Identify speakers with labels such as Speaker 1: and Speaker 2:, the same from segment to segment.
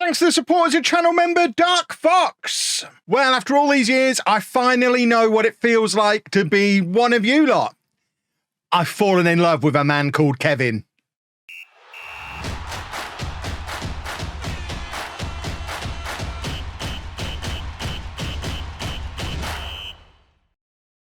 Speaker 1: Thanks to the support as a channel member, Dark Fox. Well, after all these years, I finally know what it feels like to be one of you lot. I've fallen in love with a man called Kevin.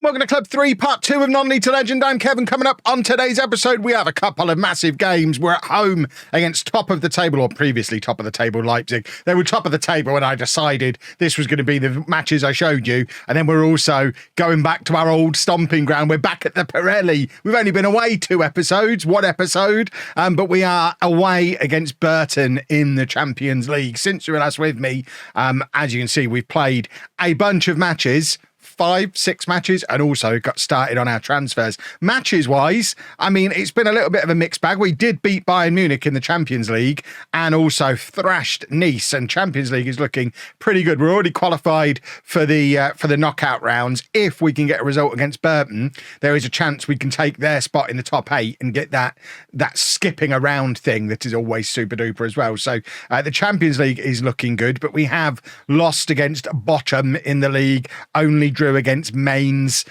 Speaker 1: Welcome to Club 3, Part 2 of Non-League to Legend. I'm Kevin. Coming up on today's episode, we have a couple of massive games. We're at home against top of the table, or previously top of the table Leipzig. They were top of the table when I decided this was going to be the matches I showed you. And then we're also going back to our old stomping ground. We're back at the Pirelli. We've only been away one episode, but we are away against Burton in the Champions League. Since you were last with me, as you can see, we've played a bunch of matches. 5-6 matches, and also got started on our transfers. Matches wise, I mean, it's been a little bit of a mixed bag. We did beat Bayern Munich in the Champions League and also thrashed Nice, and Champions League is looking pretty good. We're already qualified for the knockout rounds. If we can get a result against Burton, there is a chance we can take their spot in the top 8 and get that skipping around thing that is always super duper as well. So the Champions League is looking good, but we have lost against bottom in the league, only drew against Mainz.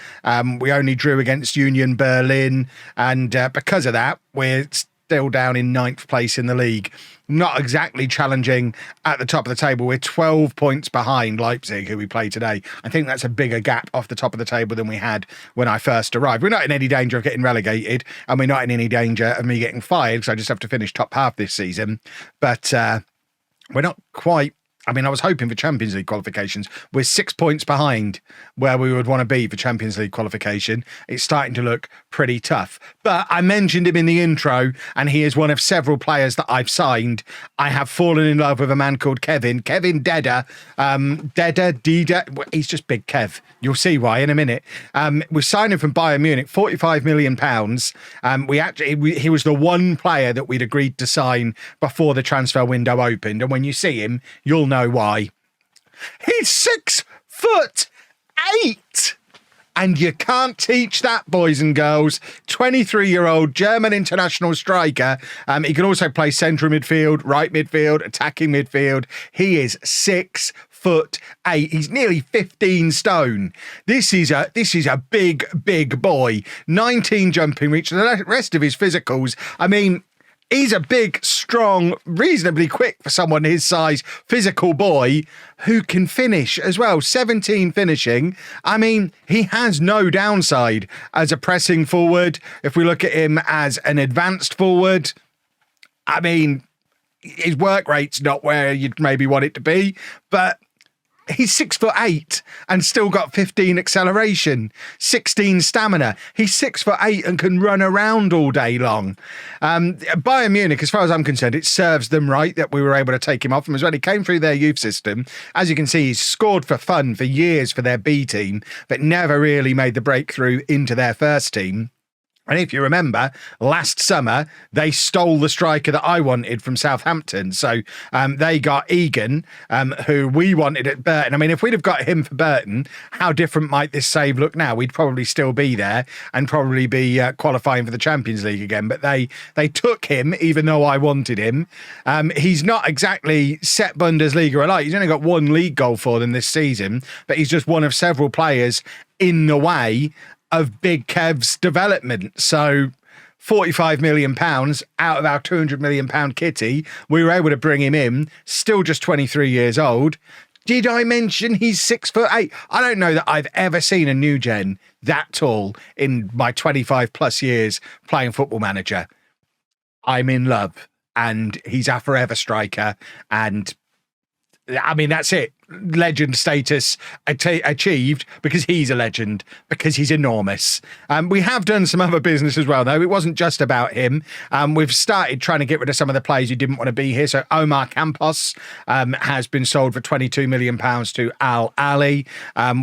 Speaker 1: We only drew against Union Berlin. And because of that, we're still down in 9th place in the league. Not exactly challenging at the top of the table. We're 12 points behind Leipzig, who we play today. I think that's a bigger gap off the top of the table than we had when I first arrived. We're not in any danger of getting relegated, and we're not in any danger of me getting fired, because I just have to finish top half this season. But we're not quite. I mean, I was hoping for Champions League qualifications. We're 6 points behind where we would want to be for Champions League qualification. It's starting to look pretty tough. But I mentioned him in the intro, and he is one of several players that I've signed. I have fallen in love with a man called Kevin Deda. He's just Big Kev. You'll see why in a minute. We're signing from Bayern Munich, £45 million. He was the one player that we'd agreed to sign before the transfer window opened. And when you see him, you'll know why. He's 6'8", and you can't teach that, boys and girls. 23-year-old German international striker. He can also play central midfield, right midfield, attacking midfield. He is 6'8". He's nearly 15 stone. This is a big boy. 19 jumping reach. The rest of his physicals, I mean, he's a big, strong, reasonably quick for someone his size, physical boy who can finish as well. 17 finishing. I mean, he has no downside as a pressing forward. If we look at him as an advanced forward, I mean, his work rate's not where you'd maybe want it to be, but he's 6'8" and still got 15 acceleration, 16 stamina. He's 6'8" and can run around all day long. Bayern Munich, as far as I'm concerned, it serves them right that we were able to take him off them as well. He came through their youth system. As you can see, he's scored for fun for years for their B team, but never really made the breakthrough into their first team. And if you remember, last summer, they stole the striker that I wanted from Southampton. So they got Egan, who we wanted at Burton. I mean, if we'd have got him for Burton, how different might this save look now? We'd probably still be there and probably be qualifying for the Champions League again. But they took him, even though I wanted him. He's not exactly set Bundesliga alight. He's only got one league goal for them this season, but he's just one of several players in the way of Big Kev's development. So £45 million out of our £200 million kitty, we were able to bring him in, still just 23 years old. Did I mention he's 6'8"? I don't know that I've ever seen a new gen that tall in my 25 plus years playing Football Manager. I'm in love, and he's our forever striker, and I mean, that's it. Legend status achieved because he's a legend, because he's enormous. We have done some other business as well, though. It wasn't just about him. We've started trying to get rid of some of the players who didn't want to be here. So Omar Campos has been sold for £22 million to Al Ali.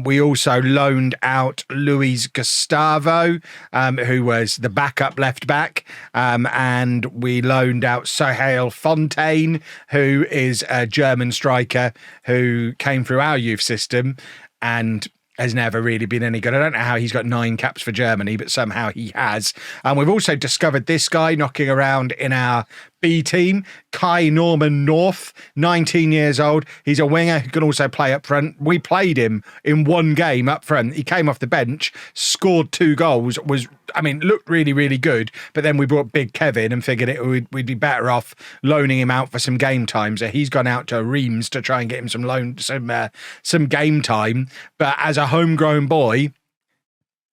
Speaker 1: We also loaned out Luis Gustavo, who was the backup left back. And we loaned out Sohail Fontaine, who is a German striker who came through our youth system and has never really been any good. I don't know how he's got 9 caps for Germany, but somehow he has. And we've also discovered this guy knocking around in our B team, Kai Norman North, 19 years old. He's a winger who can also play up front. We played him in one game up front. He came off the bench, scored 2 goals, looked really, really good. But then we brought Big Kevin and figured we'd be better off loaning him out for some game time. So he's gone out to Reims to try and get him some game time. But as a homegrown boy,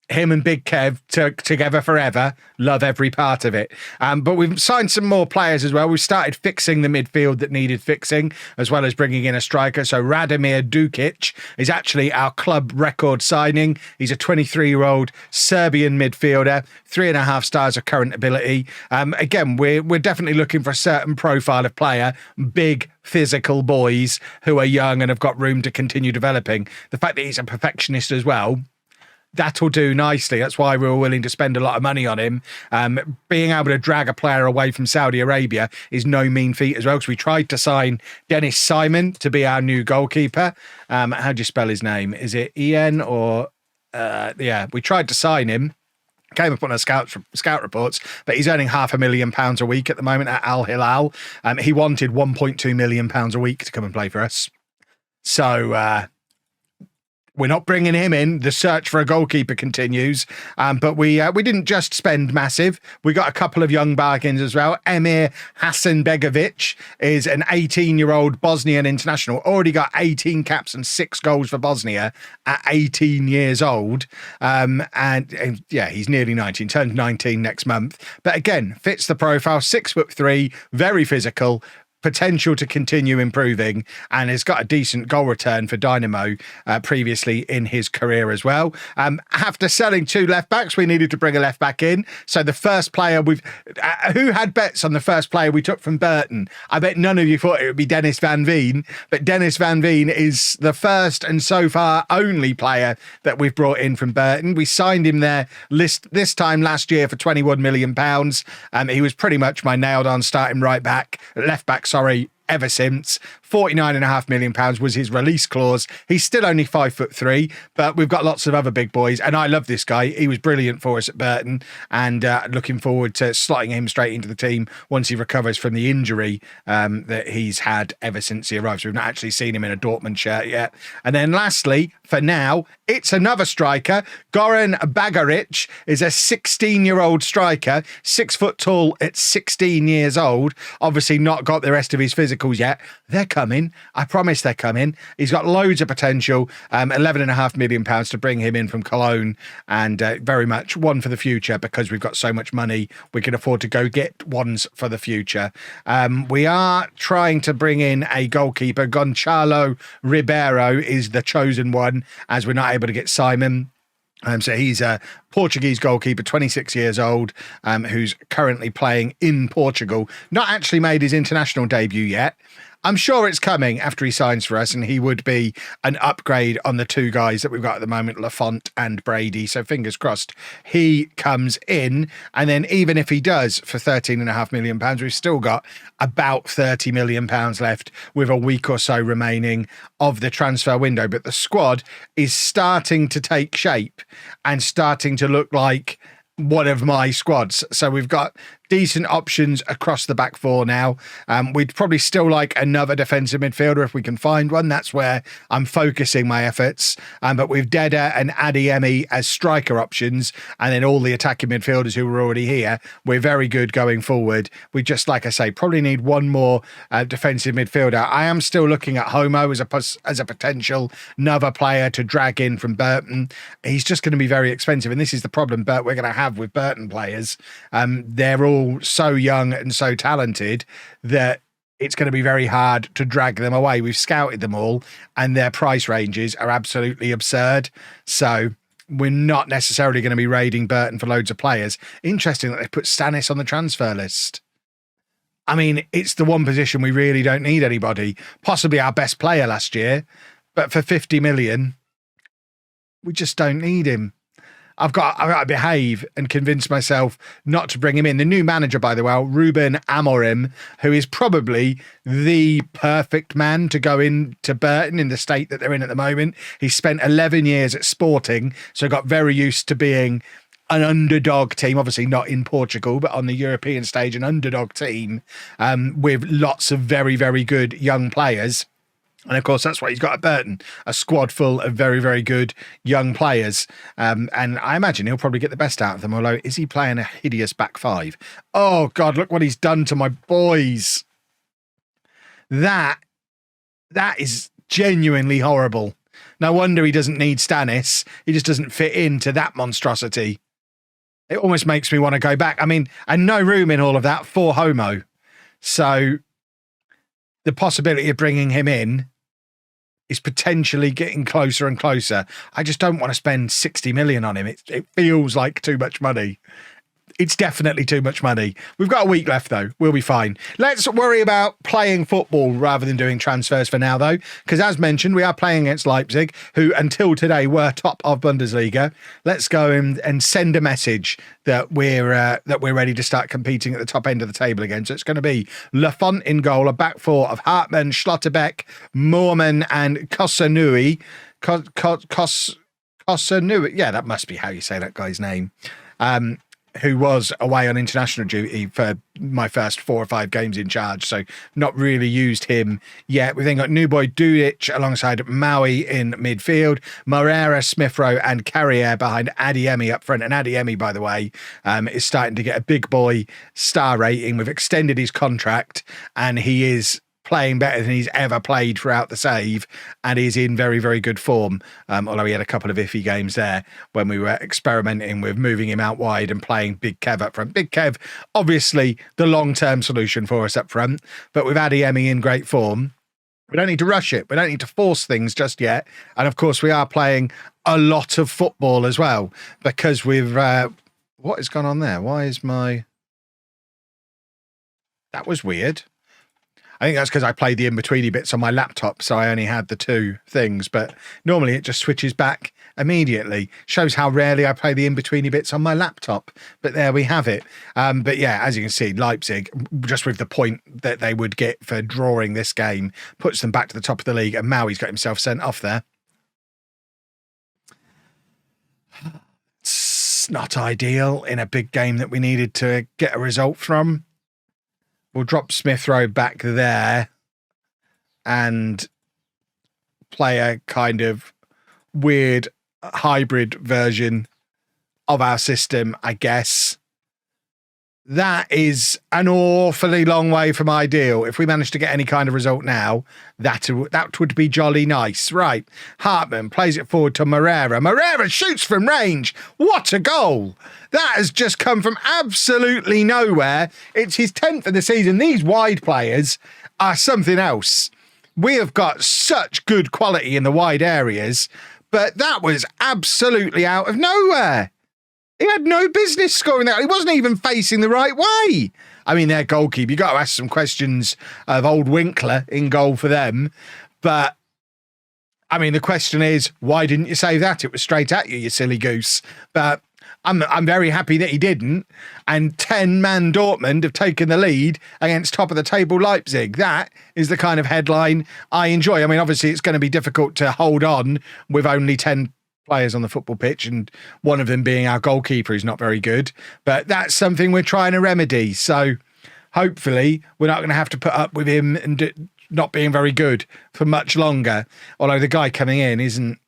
Speaker 1: him and Big Kev together forever, love every part of it. But we've signed some more players as well. We've started fixing the midfield that needed fixing, as well as bringing in a striker. So Radomir Dukic is actually our club record signing. He's a 23-year-old Serbian midfielder, 3.5 stars of current ability. Again, we're definitely looking for a certain profile of player, big, physical boys who are young and have got room to continue developing. The fact that he's a perfectionist as well, that'll do nicely. That's why we were willing to spend a lot of money on him. Being able to drag a player away from Saudi Arabia is no mean feat as well, because we tried to sign Dennis Simon to be our new goalkeeper. How do you spell his name? Is it Ian or... we tried to sign him. Came up on our scout reports, but he's earning £500,000 a week at the moment at Al Hilal. He wanted £1.2 million a week to come and play for us. So... we're not bringing him in. The search for a goalkeeper continues. But we didn't just spend massive. We got a couple of young bargains as well. Emir Hasanbegovic is an 18-year-old Bosnian international. Already got 18 caps and 6 goals for Bosnia at 18 years old. And he's nearly 19. Turns 19 next month. But again, fits the profile. 6'3", very physical. Potential to continue improving, and has got a decent goal return for Dynamo previously in his career as well. After selling 2 left backs, we needed to bring a left back in. So the first player who had bets on the first player we took from Burton? I bet none of you thought it would be Dennis Van Veen, but Dennis Van Veen is the first and so far only player that we've brought in from Burton. We signed him there this time last year for £21 million. He was pretty much my nailed on starting left back, ever since. £49.5 million was his release clause. He's still only 5'3", but we've got lots of other big boys, and I love this guy. He was brilliant for us at Burton, and looking forward to slotting him straight into the team once he recovers from the injury that he's had ever since he arrived. So we've not actually seen him in a Dortmund shirt yet. And then lastly, for now, it's another striker. Goran Bagaric is a 16-year-old striker, 6 foot tall at 16 years old. Obviously not got the rest of his physicals yet. They're coming. I promise they're coming. He's got loads of potential. £11.5 million to bring him in from Cologne, and very much one for the future, because we've got so much money we can afford to go get ones for the future. We are trying to bring in a goalkeeper. Gonçalo Ribeiro is the chosen one, as we're not able to get Simon. So he's a Portuguese goalkeeper, 26 years old, who's currently playing in Portugal. Not actually made his international debut yet. I'm sure it's coming after he signs for us, and he would be an upgrade on the 2 guys that we've got at the moment, Lafont and Brady. So fingers crossed he comes in. And then even if he does for £13.5 million, we've still got about £30 million left with a week or so remaining of the transfer window. But the squad is starting to take shape and starting to look like one of my squads. So we've got decent options across the back 4 now. We'd probably still like another defensive midfielder if we can find one. That's where I'm focusing my efforts. But with Deda and Adeyemi as striker options, and then all the attacking midfielders who were already here, we're very good going forward. We just, like I say, probably need one more defensive midfielder. I am still looking at Homo as a potential another player to drag in from Burton. He's just going to be very expensive, and this is the problem we're going to have with Burton players. They're all so young and so talented that it's going to be very hard to drag them away. We've scouted them all, and their price ranges are absolutely absurd. So we're not necessarily going to be raiding Burton for loads of players. Interesting that they put Stanis on the transfer list. I mean, it's the one position we really don't need anybody. Possibly our best player last year, but for 50 million, we just don't need him. I've got to behave and convince myself not to bring him in. The new manager, by the way, Ruben Amorim, who is probably the perfect man to go into Burton in the state that they're in at the moment. He spent 11 years at Sporting, so got very used to being an underdog team, obviously not in Portugal, but on the European stage, an underdog team with lots of very, very good young players. And of course, that's what he's got at Burton, a squad full of very, very good young players. And I imagine he'll probably get the best out of them. Although, is he playing a hideous back five? Oh, God, look what he's done to my boys. That is genuinely horrible. No wonder he doesn't need Stannis. He just doesn't fit into that monstrosity. It almost makes me want to go back. I mean, and no room in all of that for Homo. So the possibility of bringing him in is potentially getting closer and closer. I just don't want to spend 60 million on him. It feels like too much money. It's definitely too much money. We've got a week left, though. We'll be fine. Let's worry about playing football rather than doing transfers for now, though, because as mentioned, we are playing against Leipzig, who until today were top of Bundesliga. Let's go and send a message that we're ready to start competing at the top end of the table again. So it's going to be Lafont in goal, a back four of Hartmann, Schlotterbeck, Moorman, and Kosanui. Kosanui. Yeah, that must be how you say that guy's name. Who was away on international duty for my first 4 or 5 games in charge, so not really used him yet. We've then got New Boy Dudic alongside Maui in midfield, Moreira, Smith Rowe and Carrier behind Adeyemi up front. And Adeyemi, by the way, is starting to get a big boy star rating. We've extended his contract and he is playing better than he's ever played throughout the save and is in very, very good form. Although he had a couple of iffy games there when we were experimenting with moving him out wide and playing Big Kev up front. Big Kev, obviously the long-term solution for us up front, but with Adeyemi in great form, we don't need to rush it. We don't need to force things just yet. And of course, we are playing a lot of football as well because we've... what has gone on there? Why is my... That was weird. I think that's because I played the in-betweeny bits on my laptop, so I only had the 2 things, but normally it just switches back immediately. Shows how rarely I play the in-betweeny bits on my laptop, but there we have it. But yeah, as you can see, Leipzig, just with the point that they would get for drawing this game, puts them back to the top of the league, and Maui's got himself sent off there. It's not ideal in a big game that we needed to get a result from. We'll drop Smith Rowe back there and play a kind of weird hybrid version of our system, I guess. That is an awfully long way from ideal. If we manage to get any kind of result now, that would be jolly nice. Right. Hartmann plays it forward to Moreira. Moreira shoots from range. What a goal. That has just come from absolutely nowhere. It's his 10th of the season. These wide players are something else. We have got such good quality in the wide areas, but that was absolutely out of nowhere. He had no business scoring that. He wasn't even facing the right way. I mean, their goalkeeper, you got to ask some questions of old Winkler in goal for them. But, I mean, the question is, why didn't you save that? It was straight at you, you silly goose. But I'm very happy that he didn't. And 10-man Dortmund have taken the lead against top-of-the-table Leipzig. That is the kind of headline I enjoy. I mean, obviously, it's going to be difficult to hold on with only 10 players on the football pitch and one of them being our goalkeeper who's not very good, but that's something we're trying to remedy. So hopefully we're not going to have to put up with him and not being very good for much longer, although the guy coming in isn't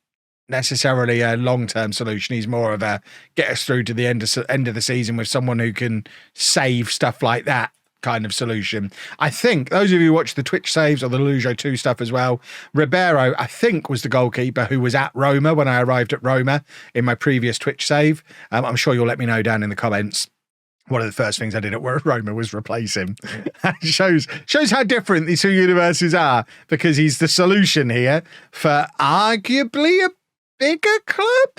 Speaker 1: necessarily a long-term solution. He's more of a get us through to the end of the season with someone who can save stuff like that kind of solution. I think those of you who watch the Twitch saves or the LOLLUJO 2 stuff as well, Ribeiro, I think, was the goalkeeper who was at Roma when I arrived at Roma in my previous Twitch save. I'm sure you'll let me know down in the comments. One of the first things I did at Roma was replace him. It shows how different these 2 universes are, because he's the solution here for arguably a bigger club.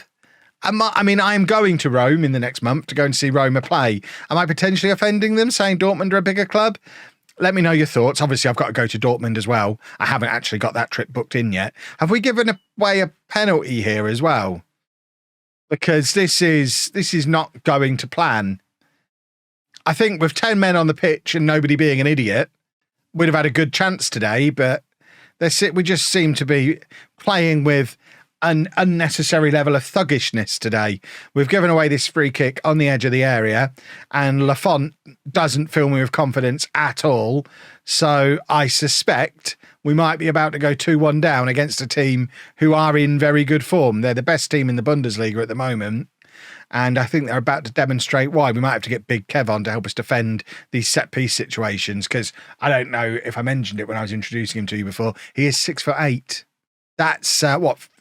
Speaker 1: I mean, I am going to Rome in the next month to go and see Roma play. Am I potentially offending them saying Dortmund are a bigger club? Let me know your thoughts. Obviously, I've got to go to Dortmund as well. I haven't actually got that trip booked in yet. Have we given away a penalty here as well? Because this is not going to plan. I think with 10 men on the pitch and nobody being an idiot, we'd have had a good chance today, but we just seem to be playing with an unnecessary level of thuggishness today. We've given away this free kick on the edge of the area, and Lafont doesn't fill me with confidence at all. So I suspect we might be about to go 2-1 down against a team who are in very good form. They're the best team in the Bundesliga at the moment, and I think they're about to demonstrate why. We might have to get Big Kev on to help us defend these set-piece situations, because I don't know if I mentioned it when I was introducing him to you before. He is 6'8". That's,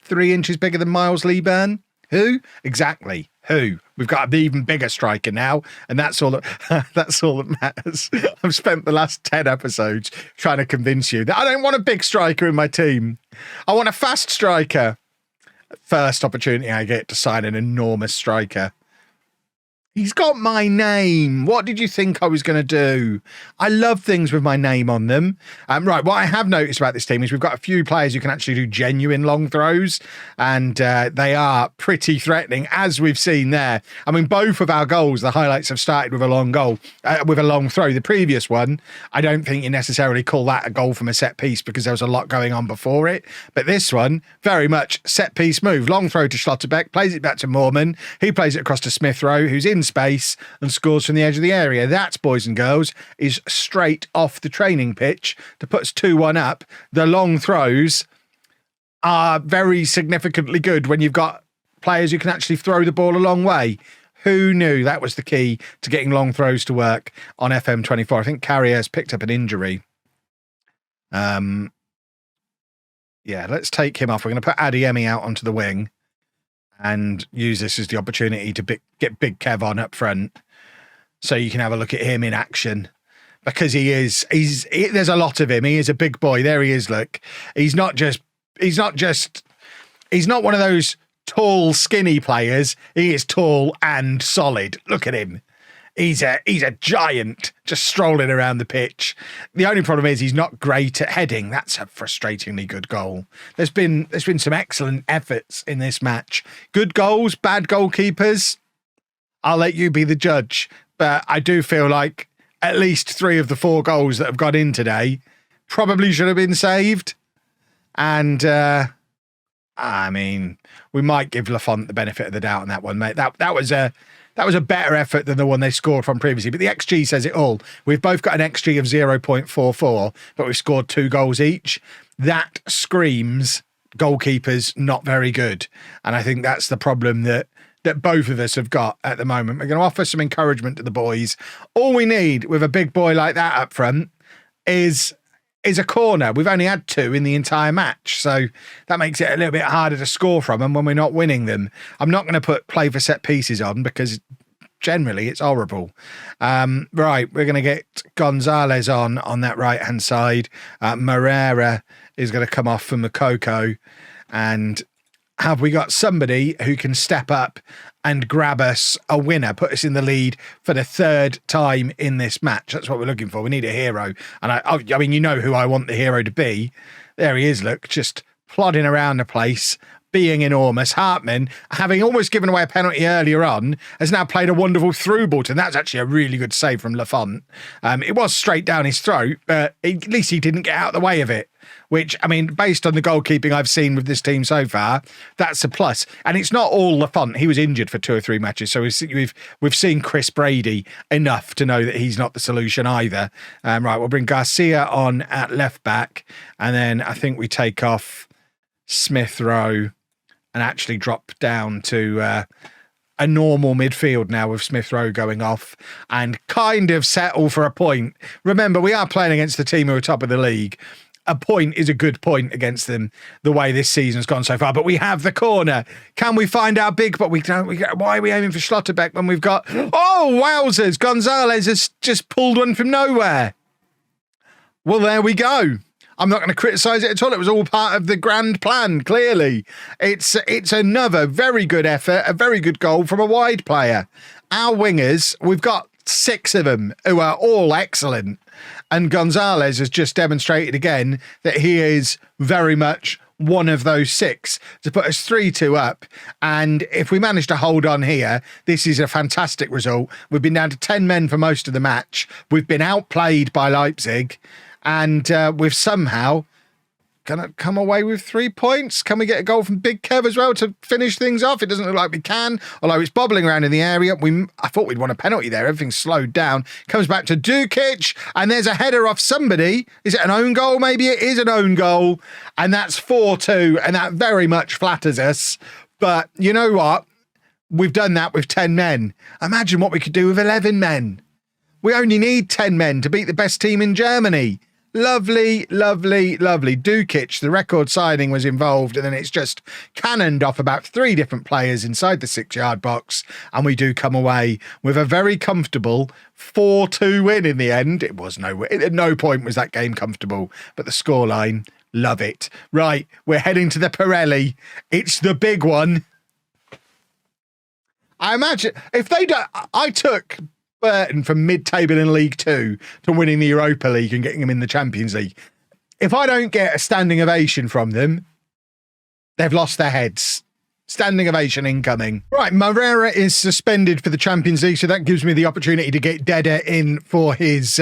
Speaker 1: 3 inches bigger than Miles Lieburn? Who? Exactly. Who? We've got an even bigger striker now, and that's all that matters. I've spent the last 10 episodes trying to convince you that I don't want a big striker in my team. I want a fast striker. First opportunity I get to sign an enormous striker. He's got my name. What did you think I was going to do? I love things with my name on them. Right, what I have noticed about this team is we've got a few players who can actually do genuine long throws, and they are pretty threatening, as we've seen there. I mean, both of our goals, the highlights have started with a long goal, with a long throw. The previous one, I don't think you necessarily call that a goal from a set piece because there was a lot going on before it. But this one, very much set piece move. Long throw to Schlotterbeck, plays it back to Moorman. He plays it across to Smith Rowe, who's in space and scores from the edge of the area. That, boys and girls, is straight off the training pitch to put us 2-1 up. The long throws are very significantly good when you've got players who can actually throw the ball a long way. Who knew that was the key to getting long throws to work on FM24? I think Carrier's picked up an injury. Yeah, let's take him off. We're going to put Adeyemi out onto the wing and use this as the opportunity to get Big Kev on up front, so you can have a look at him in action, because there's a lot of him. He is a big boy. There he is. Look, he's not one of those tall, skinny players. He is tall and solid. Look at him. He's a giant just strolling around the pitch. The only problem is he's not great at heading. That's a frustratingly good goal. There's been some excellent efforts in this match. Good goals, bad goalkeepers. I'll let you be the judge. But I do feel like at least 3 of the 4 goals that have got in today probably should have been saved. And I mean, we might give Lafont the benefit of the doubt on that one, mate. That was a better effort than the one they scored from previously. But the XG says it all. We've both got an XG of 0.44, but we've scored 2 goals each. That screams goalkeepers not very good. And I think that's the problem that both of us have got at the moment. We're going to offer some encouragement to the boys. All we need with a big boy like that up front is a corner. We've only had 2 in the entire match, so that makes it a little bit harder to score from them when we're not winning them. I'm not going to play for set pieces on, because generally it's horrible. Right, we're going to get Gonzalez on that right-hand side. Moreira is going to come off for Makoko. And have we got somebody who can step up and grab us a winner, put us in the lead for the 3rd time in this match? That's what we're looking for. We need a hero. And I mean, you know who I want the hero to be. There he is, look, just plodding around the place, being enormous. Hartman, having almost given away a penalty earlier on, has now played a wonderful through ball, and that's actually a really good save from Lafont. It was straight down his throat, but at least he didn't get out of the way of it, which, I mean, based on the goalkeeping I've seen with this team so far, that's a plus. And it's not all Lafont. He was injured for 2 or 3 matches, so we've seen Chris Brady enough to know that he's not the solution either. Right, we'll bring Garcia on at left back, and then I think we take off Smith Rowe and actually drop down to a normal midfield now with Smith Rowe going off, and kind of settle for a point. Remember, we are playing against the team who are top of the league. A point is a good point against them, the way this season's gone so far. But we have the corner. Can we find our big? But we don't. Why are we aiming for Schlotterbeck when we've got? Oh, wowzers! Gonzalez has just pulled one from nowhere. Well, there we go. I'm not going to criticise it at all. It was all part of the grand plan, clearly. It's another very good effort, a very good goal from a wide player. Our wingers, we've got 6 of them who are all excellent. And Gonzalez has just demonstrated again that he is very much one of those 6 to put us 3-2 up. And if we manage to hold on here, this is a fantastic result. We've been down to 10 men for most of the match. We've been outplayed by Leipzig. And we've somehow gonna come away with 3 points. Can we get a goal from Big Kev as well to finish things off? It doesn't look like we can, although it's bobbling around in the area. I thought we'd want a penalty there. Everything's slowed down. Comes back to Dukic, and there's a header off somebody. Is it an own goal? Maybe it is an own goal, and that's 4-2, and that very much flatters us. But you know what? We've done that with 10 men. Imagine what we could do with 11 men. We only need 10 men to beat the best team in Germany. Lovely, lovely, lovely. Dukic, the record signing, was involved, and then it's just cannoned off about 3 different players inside the 6-yard box, and we do come away with a very comfortable 4-2 win in the end. It was at no point was that game comfortable, but the scoreline, love it. Right, we're heading to the Pirelli. It's the big one. I imagine if they don't, I took Burton from mid-table in League 2 to winning the Europa League and getting them in the Champions League. If I don't get a standing ovation from them, they've lost their heads. Standing ovation incoming. Right, Moreira is suspended for the Champions League, so that gives me the opportunity to get Dede in for his...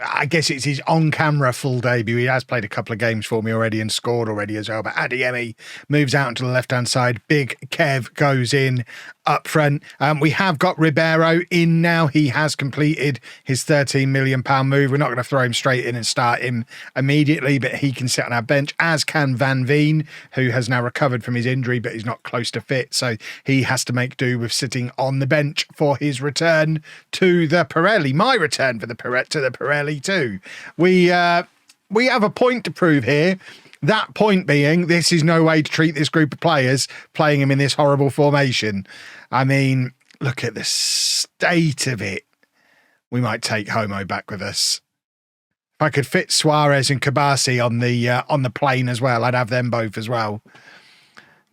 Speaker 1: I guess it's his on-camera full debut. He has played a couple of games for me already and scored already as well. But Adeyemi moves out to the left-hand side. Big Kev goes in up front. We have got Ribeiro in now. He has completed his £13 million move. We're not going to throw him straight in and start him immediately, but he can sit on our bench, as can Van Veen, who has now recovered from his injury, but he's not close to fit. So he has to make do with sitting on the bench for his return to the Pirelli. My return for the Pirelli too. We have a point to prove here. That point being, this is no way to treat this group of players, playing him in this horrible formation. I mean, look at the state of it. We might take Homo back with us. If I could fit Suarez and Kabasi on the plane as well, I'd have them both as well.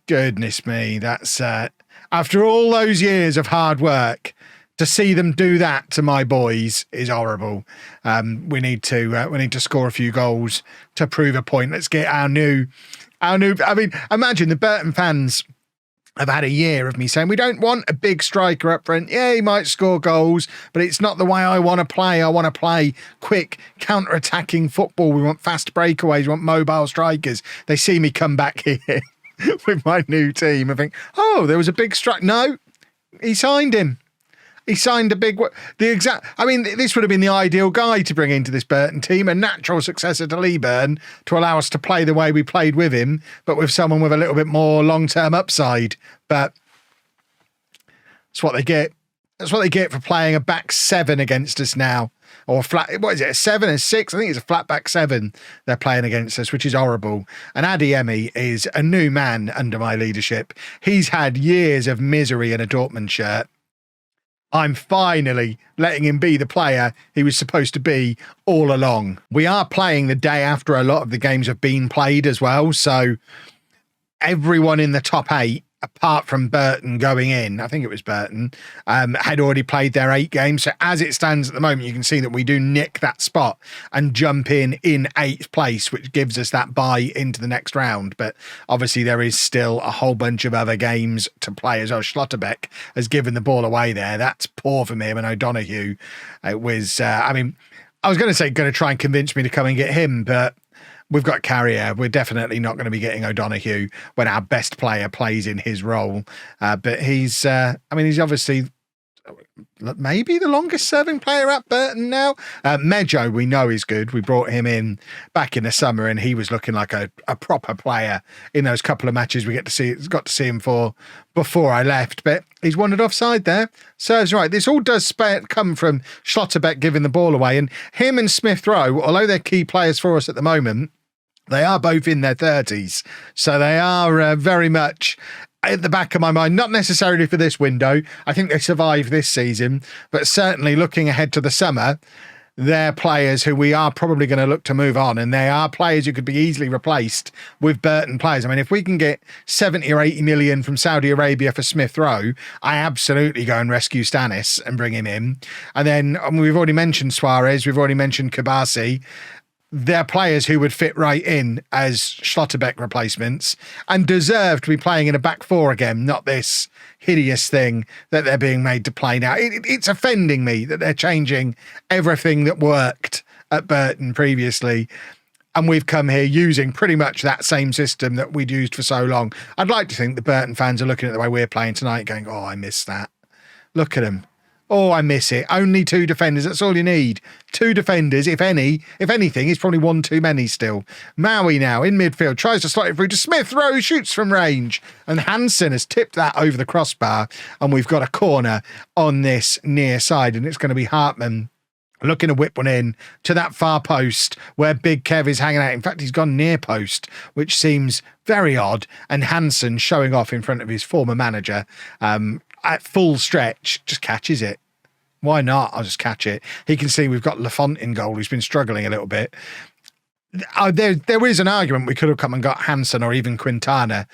Speaker 1: Goodness me, that's after all those years of hard work, to see them do that to my boys is horrible. We need to score a few goals to prove a point. Let's get our new. I mean, imagine the Burton fans have had a year of me saying we don't want a big striker up front. Yeah, he might score goals, but it's not the way I want to play. I want to play quick, counter-attacking football. We want fast breakaways. We want mobile strikers. They see me come back here with my new team and think, oh, there was a big strike. No, he signed him. He signed a big... this would have been the ideal guy to bring into this Burton team, a natural successor to Leeburn, to allow us to play the way we played with him, but with someone with a little bit more long-term upside. But that's what they get. That's what they get for playing a back 7 against us now. Or what is it, a 7 and 6? I think it's a flat back 7 they're playing against us, which is horrible. And Adeyemi is a new man under my leadership. He's had years of misery in a Dortmund shirt. I'm finally letting him be the player he was supposed to be all along. We are playing the day after a lot of the games have been played as well. So everyone in the top 8, apart from Burton going in, I think it was Burton, had already played their 8 games. So as it stands at the moment, you can see that we do nick that spot and jump in 8th place, which gives us that bye into the next round. But obviously there is still a whole bunch of other games to play as well. Schlotterbeck has given the ball away there. That's poor from him. And O'Donoghue, it was, I was going to try and convince me to come and get him, but we've got Carrier. We're definitely not going to be getting O'Donoghue when our best player plays in his role. But he's obviously maybe the longest serving player at Burton now. Mejo, we know is good. We brought him in back in the summer and he was looking like a proper player in those couple of matches we got to see him for before I left. But he's wandered offside there. Serves right. This all does come from Schlotterbeck giving the ball away. And him and Smith Rowe, although they're key players for us at the moment, they are both in their 30s. So they are very much at the back of my mind, not necessarily for this window. I think they survive this season, but certainly looking ahead to the summer, they're players who we are probably going to look to move on, and they are players who could be easily replaced with Burton players. I mean, if we can get 70 or 80 million from Saudi Arabia for Smith Rowe, I absolutely go and rescue Stanis and bring him in. And then we've already mentioned Suarez, we've already mentioned Kabasi. They're players who would fit right in as Schlotterbeck replacements and deserve to be playing in a back 4 again, not this hideous thing that they're being made to play now. It's offending me that they're changing everything that worked at Burton previously. And we've come here using pretty much that same system that we'd used for so long. I'd like to think the Burton fans are looking at the way we're playing tonight going, oh, I miss that. Look at them. Oh, I miss it. Only 2 defenders. That's all you need. 2 defenders, if anything, it's probably 1 too many still. Maui now in midfield, tries to slot it through to Smith Rowe, shoots from range. And Hansen has tipped that over the crossbar. And we've got a corner on this near side. And it's going to be Hartman looking to whip one in to that far post where Big Kev is hanging out. In fact, he's gone near post, which seems very odd. And Hansen showing off in front of his former manager at full stretch, just catches it. Why not? I'll just catch it. He can see we've got Lafont in goal, who's been struggling a little bit. There is an argument we could have come and got Hansen or even Quintana.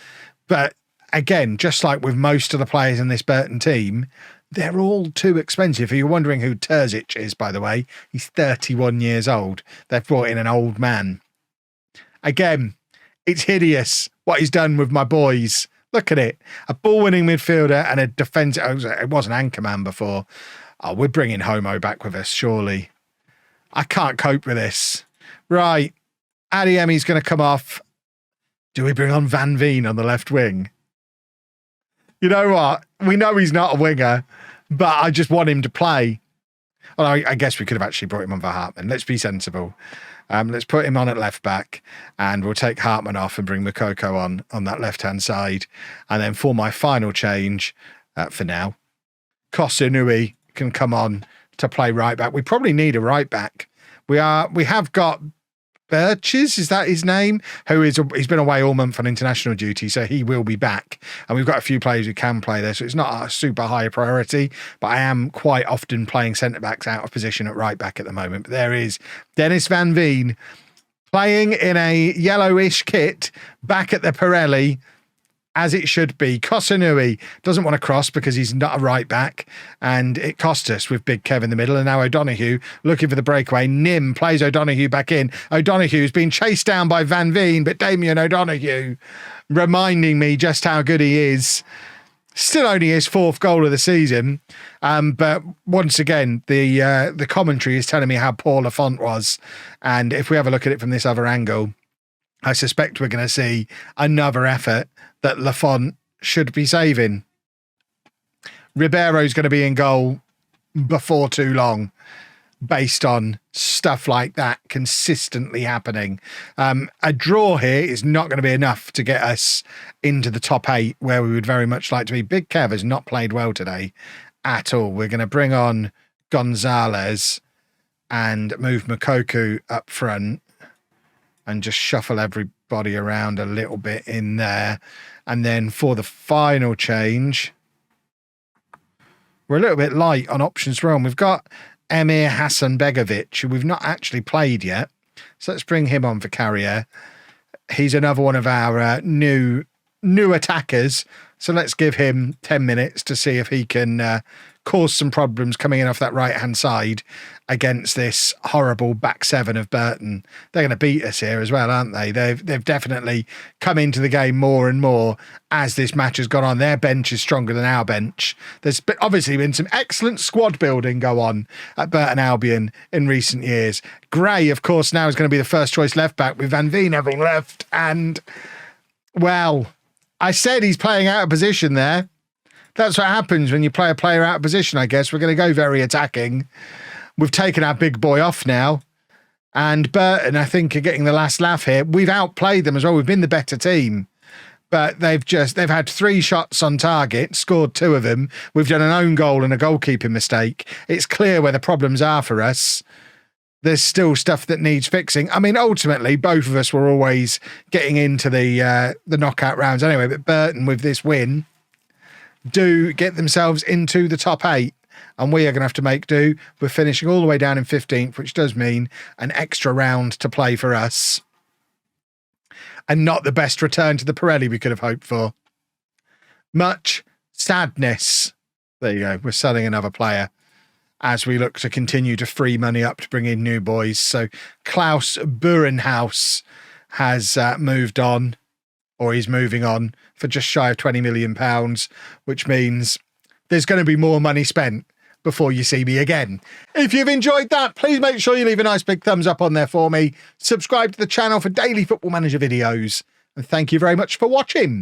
Speaker 1: But again, just like with most of the players in this Burton team, they're all too expensive. If you're wondering who Terzic is, by the way, he's 31 years old. They've brought in an old man. Again, it's hideous what he's done with my boys. Look at it. A ball-winning midfielder and a defence. It was an anchor man before. Oh, we're bringing Homo back with us, surely. I can't cope with this. Right. Adeyemi's going to come off. Do we bring on Van Veen on the left wing? You know what? We know he's not a winger, but I just want him to play. Well, I guess we could have actually brought him on for Hartman. Let's be sensible. Let's put him on at left back and we'll take Hartman off and bring Moukoko on that left-hand side. And then for my final change, for now, Kosanui can come on to play right back. We probably need a right back. We have got Birches, is that his name? He's been away all month on international duty, so he will be back. And we've got a few players who can play there, so it's not a super high priority, but I am quite often playing centre-backs out of position at right back at the moment. But there is Dennis Van Veen playing in a yellowish kit back at the Pirelli, as it should be. Kosanui doesn't want to cross because he's not a right back, and it cost us with Big Kev in the middle. And now O'Donoghue looking for the breakaway. Nim plays O'Donoghue back in. O'Donoghue's been chased down by Van Veen, but Damien O'Donoghue reminding me just how good he is. Still only his 4th goal of the season, but once again the commentary is telling me how poor Lafont was, and if we have a look at it from this other angle, I suspect we're going to see another effort that Lafont should be saving. Ribeiro's going to be in goal before too long, based on stuff like that consistently happening. A draw here is not going to be enough to get us into the top 8, where we would very much like to be. Big Kev has not played well today at all. We're going to bring on Gonzalez and move Moukoko up front and just shuffle everybody around a little bit in there. And then for the final change, we're a little bit light on options for him. We've got Emir Hasanbegovic, who we've not actually played yet. So let's bring him on for Carrier. He's another one of our new attackers. So let's give him 10 minutes to see if he can cause some problems coming in off that right-hand side against this horrible back 7 of Burton. They're going to beat us here as well, aren't they? They've definitely come into the game more and more as this match has gone on. Their bench is stronger than our bench. There's obviously been some excellent squad building go on at Burton Albion in recent years. Gray, of course, now is going to be the first choice left back with Van Veen having left. And, well, I said he's playing out of position there. That's what happens when you play a player out of position, I guess. We're going to go very attacking. We've taken our big boy off now. And Burton, I think, are getting the last laugh here. We've outplayed them as well. We've been the better team. But they've had 3 shots on target, scored 2 of them. We've done an own goal and a goalkeeping mistake. It's clear where the problems are for us. There's still stuff that needs fixing. I mean, ultimately, both of us were always getting into the knockout rounds anyway. But Burton, with this win, do get themselves into the top 8, and we are going to have to make do. We're finishing all the way down in 15th, which does mean an extra round to play for us, and not the best return to the Pirelli we could have hoped for. Much sadness. There you go. We're selling another player as we look to continue to free money up to bring in new boys. So Klaus Burenhaus has moved on, or he's moving on, for just shy of £20 million, which means there's going to be more money spent before you see me again. If you've enjoyed that, please make sure you leave a nice big thumbs up on there for me. Subscribe to the channel for daily Football Manager videos. And thank you very much for watching.